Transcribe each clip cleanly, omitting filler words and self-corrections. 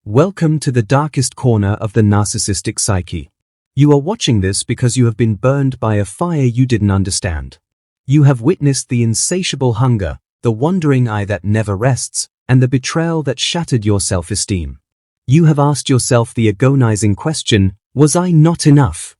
Welcome to the darkest corner of the narcissistic psyche. You are watching this because you have been burned by a fire you didn't understand. You have witnessed the insatiable hunger, the wandering eye that never rests, and the betrayal that shattered your self-esteem. You have asked yourself the agonizing question, was I not enough?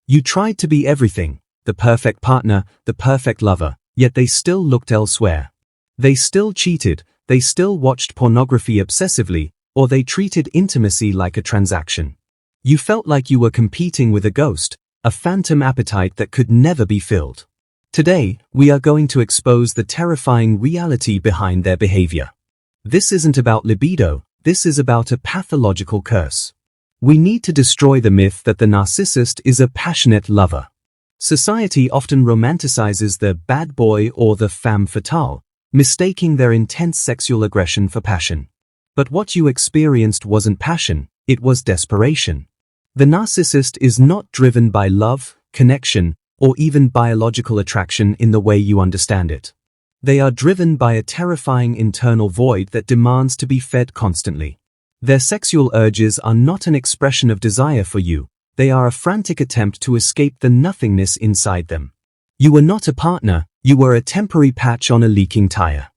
You tried to be everything, the perfect partner, the perfect lover, yet they still looked elsewhere. They still cheated, they still watched pornography obsessively, or they treated intimacy like a transaction. You felt like you were competing with a ghost, a phantom appetite that could never be filled. Today, we are going to expose the terrifying reality behind their behavior. This isn't about libido, this is about a pathological curse. We need to destroy the myth that the narcissist is a passionate lover. Society often romanticizes the bad boy or the femme fatale, mistaking their intense sexual aggression for passion. But what you experienced wasn't passion, it was desperation. The narcissist is not driven by love, connection, or even biological attraction in the way you understand it. They are driven by a terrifying internal void that demands to be fed constantly. Their sexual urges are not an expression of desire for you, they are a frantic attempt to escape the nothingness inside them. You were not a partner, you were a temporary patch on a leaking tire.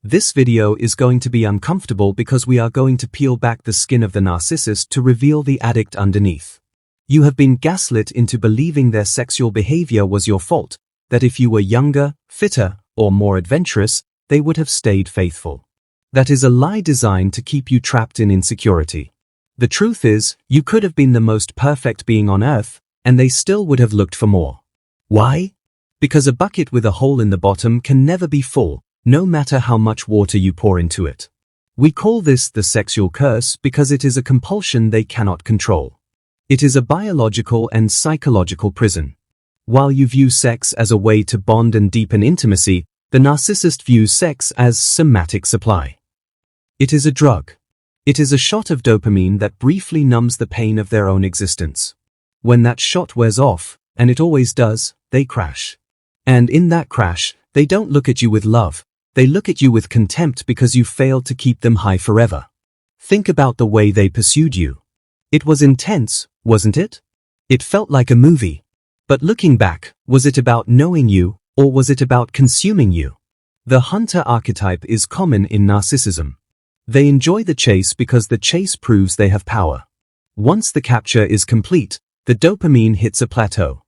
This video is going to be uncomfortable because we are going to peel back the skin of the narcissist to reveal the addict underneath. You have been gaslit into believing their sexual behavior was your fault, that if you were younger, fitter, or more adventurous, they would have stayed faithful. That is a lie designed to keep you trapped in insecurity. The truth is, you could have been the most perfect being on earth, and they still would have looked for more. Why? Because a bucket with a hole in the bottom can never be full, no matter how much water you pour into it. We call this the sexual curse because it is a compulsion they cannot control. It is a biological and psychological prison. While you view sex as a way to bond and deepen intimacy, the narcissist views sex as somatic supply. It is a drug. It is a shot of dopamine that briefly numbs the pain of their own existence. When that shot wears off, and it always does, they crash. And in that crash, they don't look at you with love. They look at you with contempt because you failed to keep them high forever. Think about the way they pursued you. It was intense, wasn't it? It felt like a movie. But looking back, was it about knowing you, or was it about consuming you? The hunter archetype is common in narcissism. They enjoy the chase because the chase proves they have power. Once the capture is complete, the dopamine hits a plateau.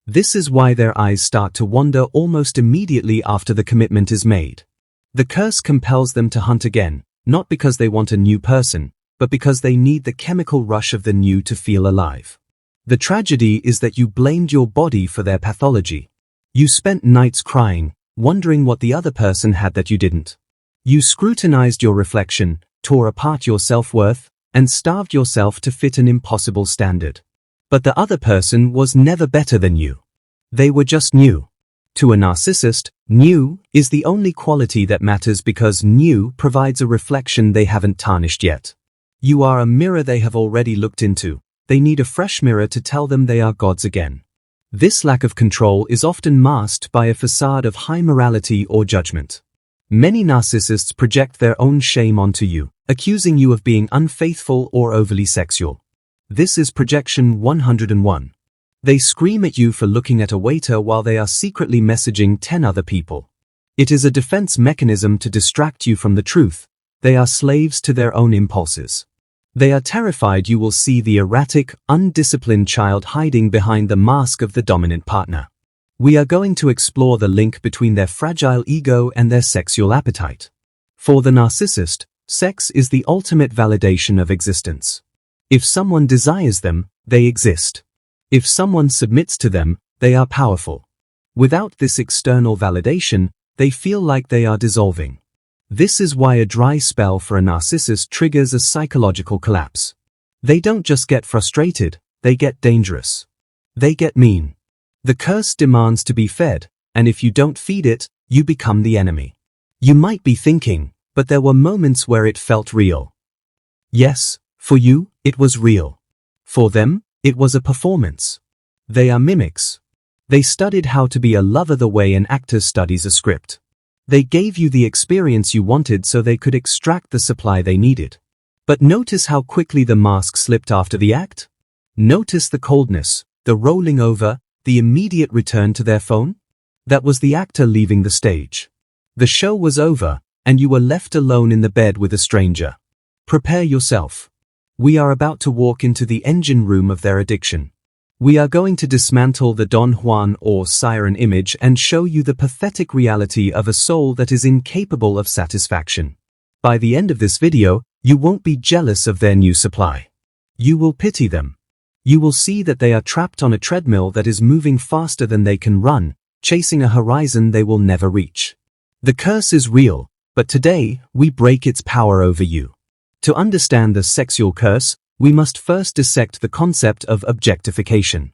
This is why their eyes start to wander almost immediately after the commitment is made. The curse compels them to hunt again, not because they want a new person, but because they need the chemical rush of the new to feel alive. The tragedy is that you blamed your body for their pathology. You spent nights crying, wondering what the other person had that you didn't. You scrutinized your reflection, tore apart your self-worth, and starved yourself to fit an impossible standard. But the other person was never better than you. They were just new. To a narcissist, new is the only quality that matters because new provides a reflection they haven't tarnished yet. You are a mirror they have already looked into. They need a fresh mirror to tell them they are gods again. This lack of control is often masked by a facade of high morality or judgment. Many narcissists project their own shame onto you, accusing you of being unfaithful or overly sexual. This is projection 101. They scream at you for looking at a waiter while they are secretly messaging 10 other people. It is a defense mechanism to distract you from the truth. They are slaves to their own impulses. They are terrified you will see the erratic, undisciplined child hiding behind the mask of the dominant partner. We are going to explore the link between their fragile ego and their sexual appetite. For the narcissist, sex is the ultimate validation of existence. If someone desires them, they exist. If someone submits to them, they are powerful. Without this external validation, they feel like they are dissolving. This is why a dry spell for a narcissist triggers a psychological collapse. They don't just get frustrated, they get dangerous. They get mean. The curse demands to be fed, and if you don't feed it, you become the enemy. You might be thinking, but there were moments where it felt real. Yes, for you, it was real. For them, it was a performance. They are mimics. They studied how to be a lover the way an actor studies a script. They gave you the experience you wanted so they could extract the supply they needed. But notice how quickly the mask slipped after the act? Notice the coldness, the rolling over, the immediate return to their phone? That was the actor leaving the stage. The show was over, and you were left alone in the bed with a stranger. Prepare yourself. We are about to walk into the engine room of their addiction. We are going to dismantle the Don Juan or siren image and show you the pathetic reality of a soul that is incapable of satisfaction. By the end of this video, you won't be jealous of their new supply. You will pity them. You will see that they are trapped on a treadmill that is moving faster than they can run, chasing a horizon they will never reach. The curse is real, but today, we break its power over you. To understand the sexual curse, we must first dissect the concept of objectification.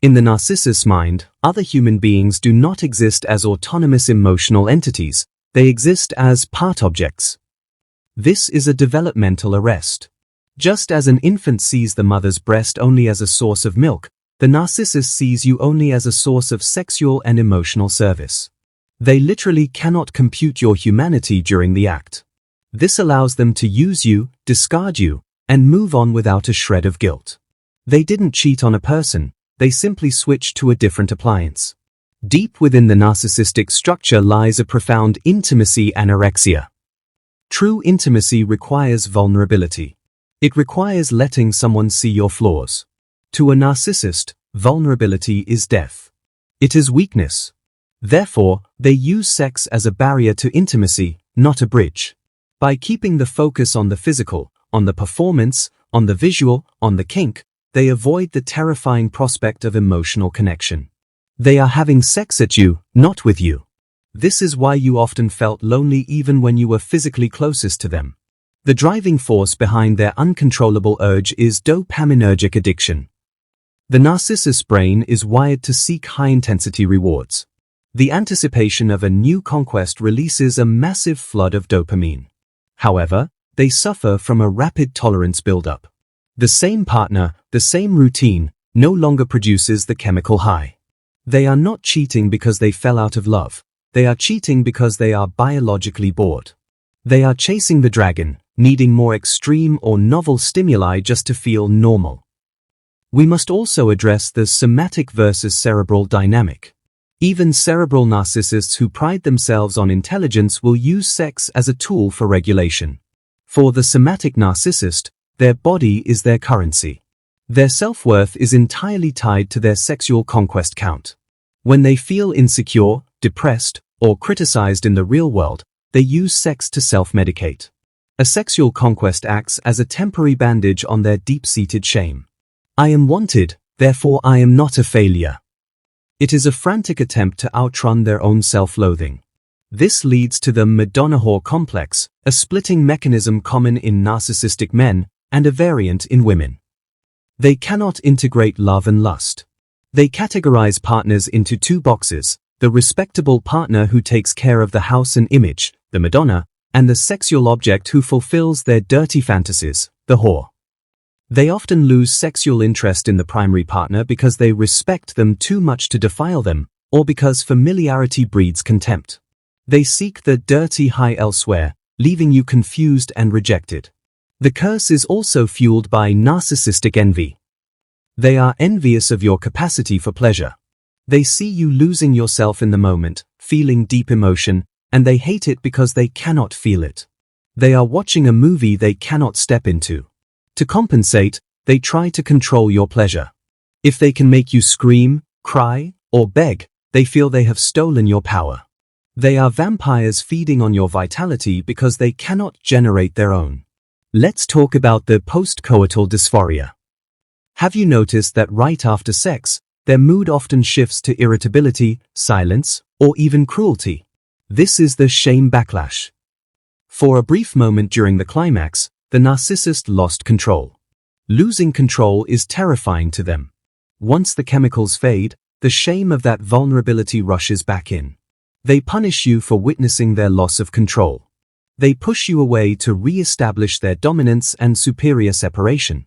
In the narcissist's mind, other human beings do not exist as autonomous emotional entities, they exist as part objects. This is a developmental arrest. Just as an infant sees the mother's breast only as a source of milk, the narcissist sees you only as a source of sexual and emotional service. They literally cannot compute your humanity during the act. This allows them to use you, discard you, and move on without a shred of guilt. They didn't cheat on a person, they simply switched to a different appliance. Deep within the narcissistic structure lies a profound intimacy anorexia. True intimacy requires vulnerability. It requires letting someone see your flaws. To a narcissist, vulnerability is death. It is weakness. Therefore, they use sex as a barrier to intimacy, not a bridge. By keeping the focus on the physical, on the performance, on the visual, on the kink, they avoid the terrifying prospect of emotional connection. They are having sex at you, not with you. This is why you often felt lonely even when you were physically closest to them. The driving force behind their uncontrollable urge is dopaminergic addiction. The narcissist's brain is wired to seek high-intensity rewards. The anticipation of a new conquest releases a massive flood of dopamine. However, they suffer from a rapid tolerance buildup. The same partner, the same routine, no longer produces the chemical high. They are not cheating because they fell out of love. They are cheating because they are biologically bored. They are chasing the dragon, needing more extreme or novel stimuli just to feel normal. We must also address the somatic versus cerebral dynamic. Even cerebral narcissists who pride themselves on intelligence will use sex as a tool for regulation. For the somatic narcissist, their body is their currency. Their self-worth is entirely tied to their sexual conquest count. When they feel insecure, depressed, or criticized in the real world, they use sex to self-medicate. A sexual conquest acts as a temporary bandage on their deep-seated shame. I am wanted, therefore I am not a failure. It is a frantic attempt to outrun their own self-loathing. This leads to the Madonna whore complex, a splitting mechanism common in narcissistic men and a variant in women. They cannot integrate love and lust. They categorize partners into two boxes: the respectable partner who takes care of the house and image, the Madonna, and the sexual object who fulfills their dirty fantasies, the whore. They often lose sexual interest in the primary partner because they respect them too much to defile them, or because familiarity breeds contempt. They seek the dirty high elsewhere, leaving you confused and rejected. The curse is also fueled by narcissistic envy. They are envious of your capacity for pleasure. They see you losing yourself in the moment, feeling deep emotion, and they hate it because they cannot feel it. They are watching a movie they cannot step into. To compensate, they try to control your pleasure. If they can make you scream, cry, or beg, they feel they have stolen your power. They are vampires feeding on your vitality because they cannot generate their own. Let's talk about the post-coital dysphoria. Have you noticed that right after sex, their mood often shifts to irritability, silence, or even cruelty? This is the shame backlash. For a brief moment during the climax, the narcissist lost control. Losing control is terrifying to them. Once the chemicals fade, the shame of that vulnerability rushes back in. They punish you for witnessing their loss of control. They push you away to re-establish their dominance and superior separation.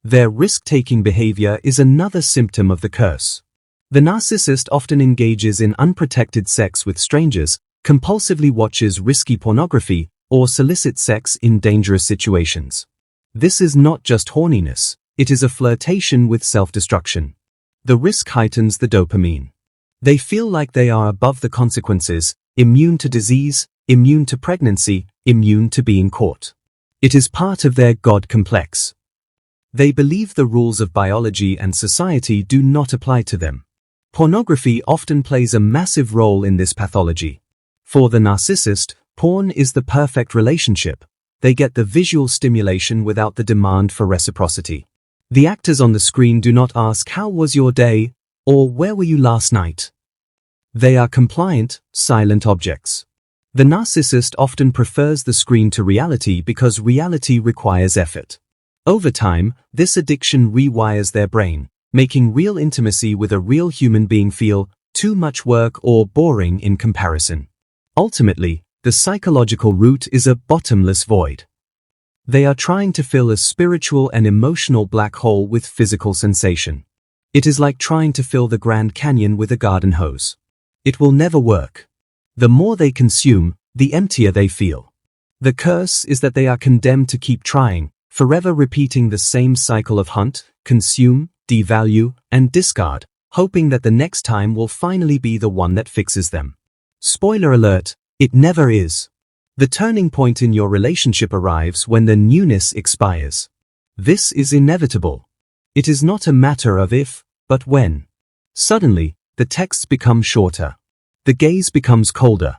Their risk-taking behavior is another symptom of the curse. The narcissist often engages in unprotected sex with strangers, compulsively watches risky pornography, or solicits sex in dangerous situations. This is not just horniness, it is a flirtation with self-destruction. The risk heightens the dopamine. They feel like they are above the consequences, immune to disease, immune to pregnancy, immune to being caught. It is part of their God complex. They believe the rules of biology and society do not apply to them. Pornography often plays a massive role in this pathology. For the narcissist, porn is the perfect relationship. They get the visual stimulation without the demand for reciprocity. The actors on the screen do not ask, "How was your day?" or "Where were you last night?" They are compliant, silent objects. The narcissist often prefers the screen to reality because reality requires effort. Over time, this addiction rewires their brain, making real intimacy with a real human being feel too much work or boring in comparison. Ultimately, the psychological root is a bottomless void. They are trying to fill a spiritual and emotional black hole with physical sensation. It is like trying to fill the Grand Canyon with a garden hose. It will never work. The more they consume, the emptier they feel. The curse is that they are condemned to keep trying, forever repeating the same cycle of hunt, consume, devalue, and discard, hoping that the next time will finally be the one that fixes them. Spoiler alert, it never is. The turning point in your relationship arrives when the newness expires. This is inevitable. It is not a matter of if, but when. Suddenly, the texts become shorter. The gaze becomes colder.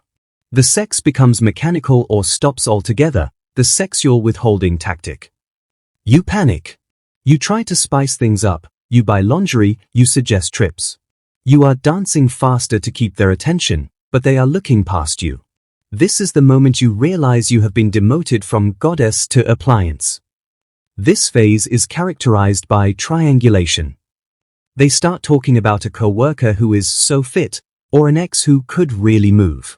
The sex becomes mechanical or stops altogether, the sexual withholding tactic. You panic. You try to spice things up, you buy lingerie, you suggest trips. You are dancing faster to keep their attention, but they are looking past you. This is the moment you realize you have been demoted from goddess to appliance. This phase is characterized by triangulation. They start talking about a coworker who is so fit, or an ex who could really move.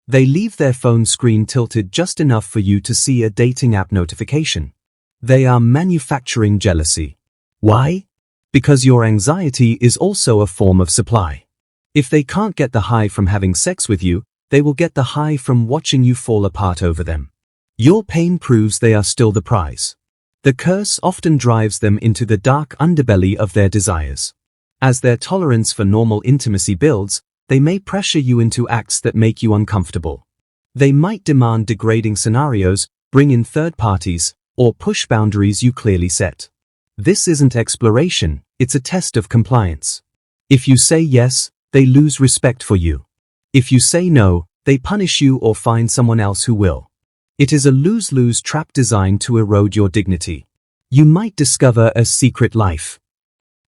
They leave their phone screen tilted just enough for you to see a dating app notification. They are manufacturing jealousy. Why? Because your anxiety is also a form of supply. If they can't get the high from having sex with you, they will get the high from watching you fall apart over them. Your pain proves they are still the prize. The curse often drives them into the dark underbelly of their desires. As their tolerance for normal intimacy builds, they may pressure you into acts that make you uncomfortable. They might demand degrading scenarios, bring in third parties, or push boundaries you clearly set. This isn't exploration, it's a test of compliance. If you say yes, they lose respect for you. If you say no, they punish you or find someone else who will. It is a lose-lose trap designed to erode your dignity. You might discover a secret life.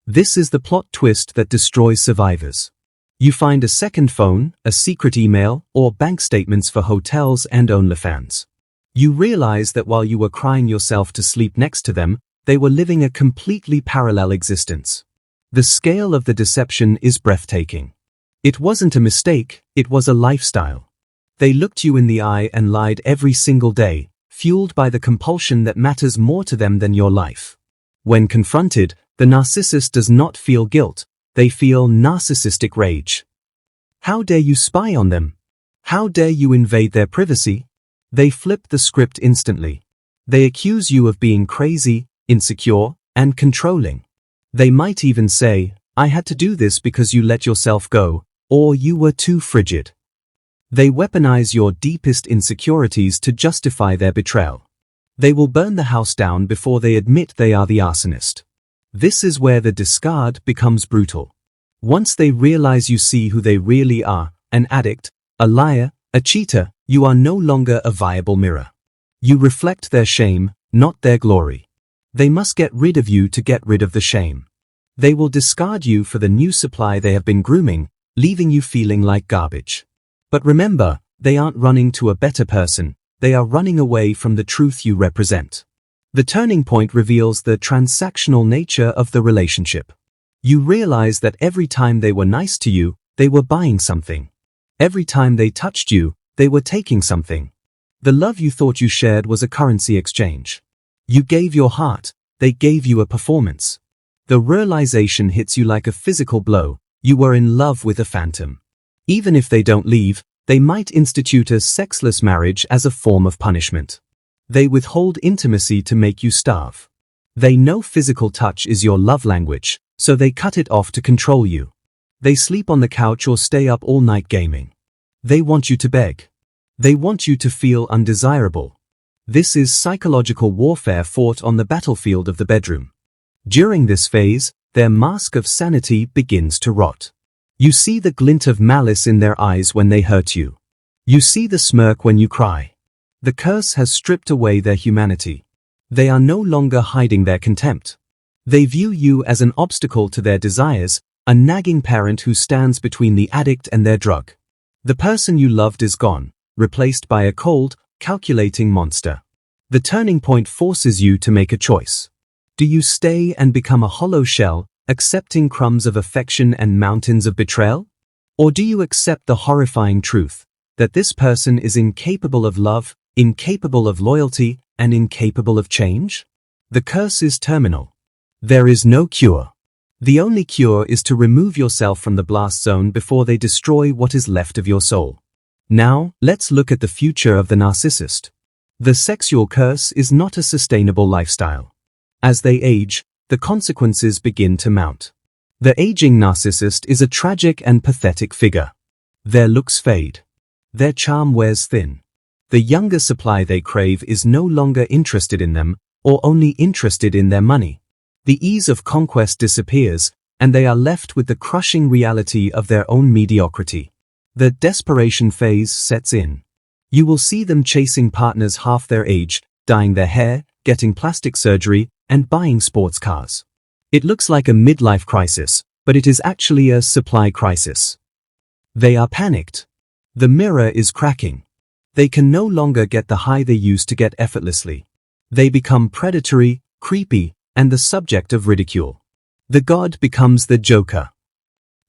This is the plot twist that destroys survivors. You find a second phone, a secret email, or bank statements for hotels and OnlyFans. You realize that while you were crying yourself to sleep next to them, they were living a completely parallel existence. The scale of the deception is breathtaking. It wasn't a mistake, it was a lifestyle. They looked you in the eye and lied every single day, fueled by the compulsion that matters more to them than your life. When confronted, the narcissist does not feel guilt, they feel narcissistic rage. How dare you spy on them? How dare you invade their privacy? They flip the script instantly. They accuse you of being crazy, insecure, and controlling. They might even say, "I had to do this because you let yourself go," or "You were too frigid." They weaponize your deepest insecurities to justify their betrayal. They will burn the house down before they admit they are the arsonist. This is where the discard becomes brutal. Once they realize you see who they really are, an addict, a liar, a cheater, you are no longer a viable mirror. You reflect their shame, not their glory. They must get rid of you to get rid of the shame. They will discard you for the new supply they have been grooming, leaving you feeling like garbage. But remember, they aren't running to a better person, they are running away from the truth you represent. The turning point reveals the transactional nature of the relationship. You realize that every time they were nice to you, they were buying something. Every time they touched you, they were taking something. The love you thought you shared was a currency exchange. You gave your heart, they gave you a performance. The realization hits you like a physical blow, you were in love with a phantom. Even if they don't leave, they might institute a sexless marriage as a form of punishment. They withhold intimacy to make you starve. They know physical touch is your love language, so they cut it off to control you. They sleep on the couch or stay up all night gaming. They want you to beg. They want you to feel undesirable. This is psychological warfare fought on the battlefield of the bedroom. During this phase, their mask of sanity begins to rot. You see the glint of malice in their eyes when they hurt you. You see the smirk when you cry. The curse has stripped away their humanity. They are no longer hiding their contempt. They view you as an obstacle to their desires, a nagging parent who stands between the addict and their drug. The person you loved is gone, replaced by a cold, calculating monster. The turning point forces you to make a choice. Do you stay and become a hollow shell, accepting crumbs of affection and mountains of betrayal? Or do you accept the horrifying truth that this person is incapable of love, incapable of loyalty, and incapable of change? The curse is terminal. There is no cure. The only cure is to remove yourself from the blast zone before they destroy what is left of your soul. Now, let's look at the future of the narcissist. The sexual curse is not a sustainable lifestyle. As they age, the consequences begin to mount. The aging narcissist is a tragic and pathetic figure. Their looks fade. Their charm wears thin. The younger supply they crave is no longer interested in them, or only interested in their money. The ease of conquest disappears, and they are left with the crushing reality of their own mediocrity. The desperation phase sets in. You will see them chasing partners half their age, dyeing their hair, getting plastic surgery, and buying sports cars. It looks like a midlife crisis, but it is actually a supply crisis. They are panicked. The mirror is cracking. They can no longer get the high they used to get effortlessly. They become predatory, creepy, and the subject of ridicule. The god becomes the joker.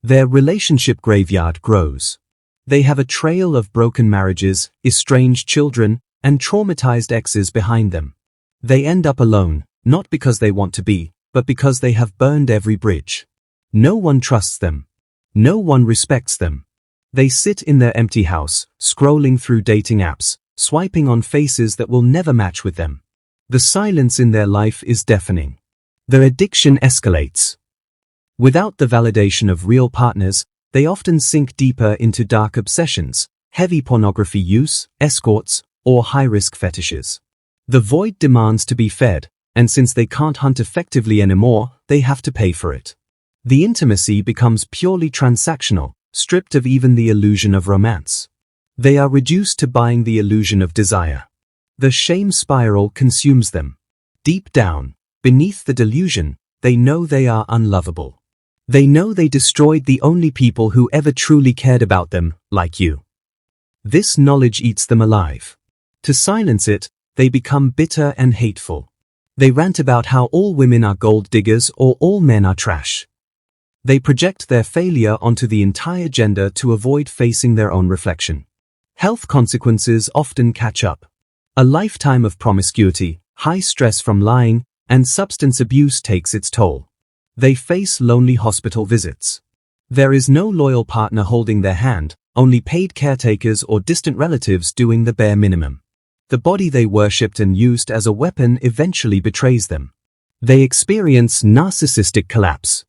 Their relationship graveyard grows. They have a trail of broken marriages, estranged children, and traumatized exes behind them. They end up alone, not because they want to be, but because they have burned every bridge. No one trusts them. No one respects them. They sit in their empty house, scrolling through dating apps, swiping on faces that will never match with them. The silence in their life is deafening. Their addiction escalates. Without the validation of real partners, they often sink deeper into dark obsessions, heavy pornography use, escorts, or high-risk fetishes. The void demands to be fed, and since they can't hunt effectively anymore, they have to pay for it. The intimacy becomes purely transactional, stripped of even the illusion of romance. They are reduced to buying the illusion of desire. The shame spiral consumes them. Deep down, beneath the delusion, they know they are unlovable. They know they destroyed the only people who ever truly cared about them, like you. This knowledge eats them alive. To silence it, they become bitter and hateful. They rant about how all women are gold diggers or all men are trash. They project their failure onto the entire gender to avoid facing their own reflection. Health consequences often catch up. A lifetime of promiscuity, high stress from lying, and substance abuse takes its toll. They face lonely hospital visits. There is no loyal partner holding their hand, only paid caretakers or distant relatives doing the bare minimum. The body they worshipped and used as a weapon eventually betrays them. They experience narcissistic collapse.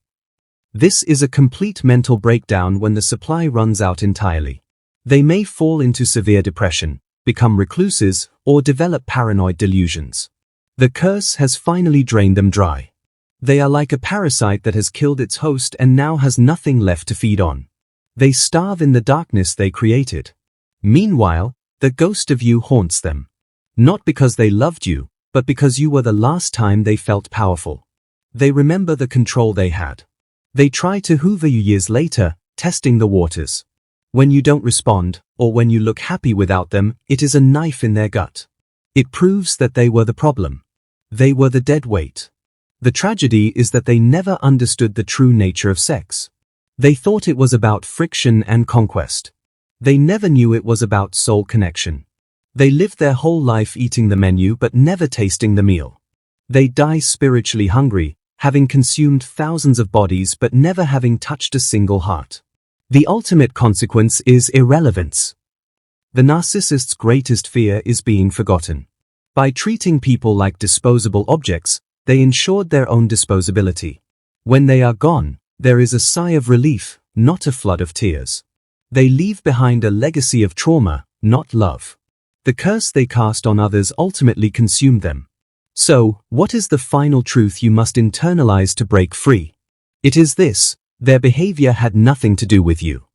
This is a complete mental breakdown when the supply runs out entirely. They may fall into severe depression, become recluses, or develop paranoid delusions. The curse has finally drained them dry. They are like a parasite that has killed its host and now has nothing left to feed on. They starve in the darkness they created. Meanwhile, the ghost of you haunts them. Not because they loved you, but because you were the last time they felt powerful. They remember the control they had. They try to hoover you years later, testing the waters. When you don't respond, or when you look happy without them, it is a knife in their gut. It proves that they were the problem. They were the dead weight. The tragedy is that they never understood the true nature of sex. They thought it was about friction and conquest. They never knew it was about soul connection. They lived their whole life eating the menu but never tasting the meal. They die spiritually hungry, having consumed thousands of bodies but never having touched a single heart. The ultimate consequence is irrelevance. The narcissist's greatest fear is being forgotten. By treating people like disposable objects, they ensured their own disposability. When they are gone, there is a sigh of relief, not a flood of tears. They leave behind a legacy of trauma, not love. The curse they cast on others ultimately consumed them. So, what is the final truth you must internalize to break free? It is this: their behavior had nothing to do with you.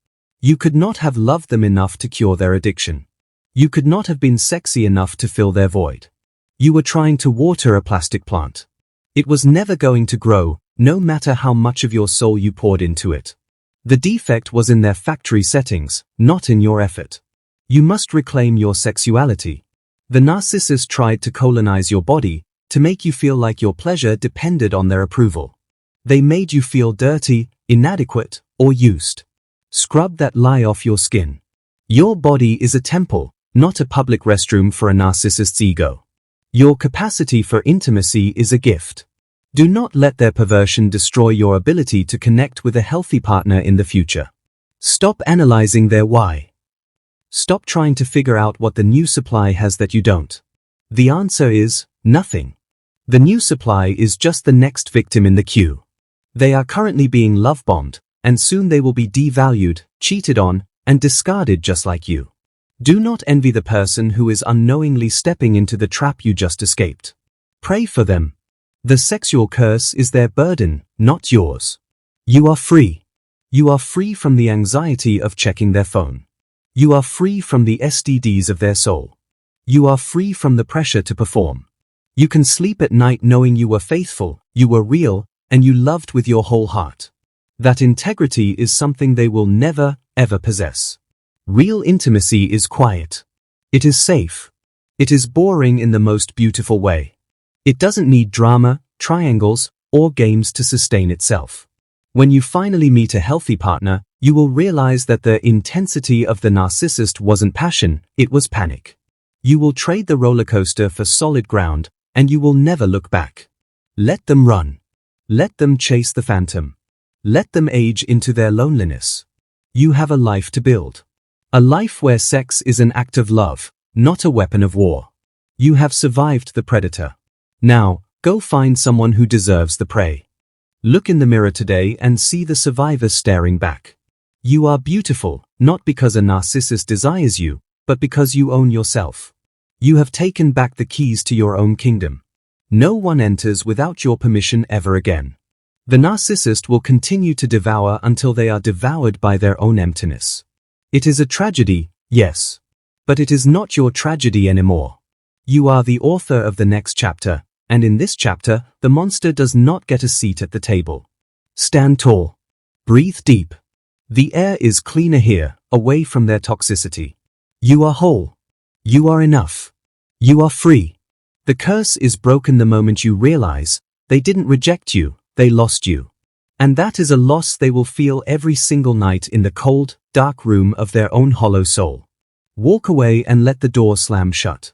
You could not have loved them enough to cure their addiction. You could not have been sexy enough to fill their void. You were trying to water a plastic plant. It was never going to grow, no matter how much of your soul you poured into it. The defect was in their factory settings, not in your effort. You must reclaim your sexuality. The narcissist tried to colonize your body, to make you feel like your pleasure depended on their approval. They made you feel dirty, inadequate, or used. Scrub that lie off your skin. Your body is a temple, not a public restroom for a narcissist's ego. Your capacity for intimacy is a gift. Do not let their perversion destroy your ability to connect with a healthy partner in the future. Stop analyzing their why. Stop trying to figure out what the new supply has that you don't. The answer is nothing. The new supply is just the next victim in the queue. They are currently being love-bombed, and soon they will be devalued, cheated on, and discarded just like you. Do not envy the person who is unknowingly stepping into the trap you just escaped. Pray for them. The sexual curse is their burden, not yours. You are free. You are free from the anxiety of checking their phone. You are free from the STDs of their soul. You are free from the pressure to perform. You can sleep at night knowing you were faithful, you were real, and you loved with your whole heart. That integrity is something they will never, ever possess. Real intimacy is quiet. It is safe. It is boring in the most beautiful way. It doesn't need drama, triangles, or games to sustain itself. When you finally meet a healthy partner, you will realize that the intensity of the narcissist wasn't passion, it was panic. You will trade the roller coaster for solid ground, and you will never look back. Let them run. Let them chase the phantom. Let them age into their loneliness. You have a life to build. A life where sex is an act of love, not a weapon of war. You have survived the predator. Now, go find someone who deserves the prey. Look in the mirror today and see the survivor staring back. You are beautiful, not because a narcissist desires you, but because you own yourself. You have taken back the keys to your own kingdom. No one enters without your permission ever again. The narcissist will continue to devour until they are devoured by their own emptiness. It is a tragedy, yes. But it is not your tragedy anymore. You are the author of the next chapter, and in this chapter, the monster does not get a seat at the table. Stand tall. Breathe deep. The air is cleaner here, away from their toxicity. You are whole. You are enough. You are free. The curse is broken the moment you realize they didn't reject you, they lost you. And that is a loss they will feel every single night in the cold, dark room of their own hollow soul. Walk away and let the door slam shut.